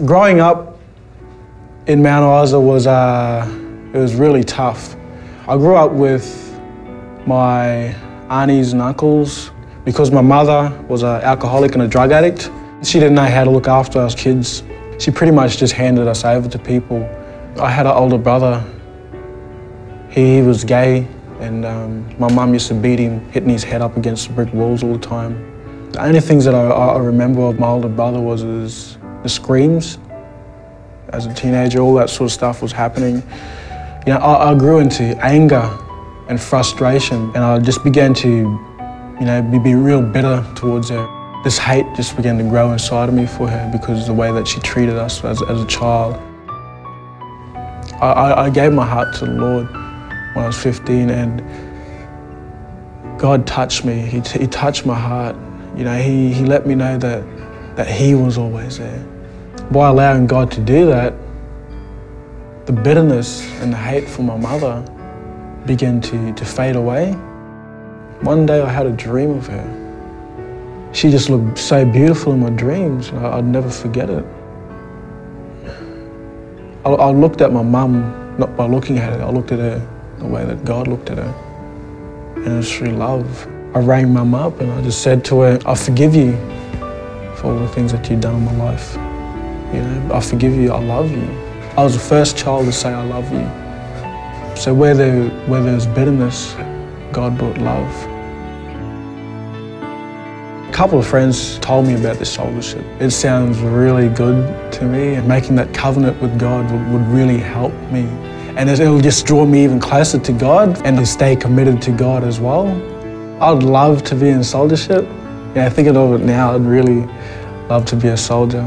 Growing up in Mount Isa it was really tough. I grew up with my aunties and uncles because my mother was an alcoholic and a drug addict. She didn't know how to look after us kids. She pretty much just handed us over to people. I had an older brother. He was gay, and my mum used to beat him, hitting his head up against the brick walls all the time. The only things that I remember of my older brother was the screams. As a teenager, all that sort of stuff was happening. You know, I grew into anger and frustration, and I just began to, you know, be real bitter towards her. This hate just began to grow inside of me for her because of the way that she treated us as a child. I gave my heart to the Lord when I was 15, and God touched me. He touched my heart. You know, he let me know that He was always there. By allowing God to do that, the bitterness and the hate for my mother began to fade away. One day I had a dream of her. She just looked so beautiful in my dreams. I'd never forget it. I looked at my mum, not by looking at her, I looked at her the way that God looked at her. And it was through love. I rang Mum up and I just said to her, I forgive you for all the things that you've done in my life. You know, I forgive you, I love you. I was the first child to say I love you. So where there's bitterness, God brought love. A couple of friends told me about this Soldiership. It sounds really good to me, and making that covenant with God would really help me. And it'll just draw me even closer to God and to stay committed to God as well. I'd love to be in Soldiership. Yeah, thinking of it now, I'd really love to be a soldier.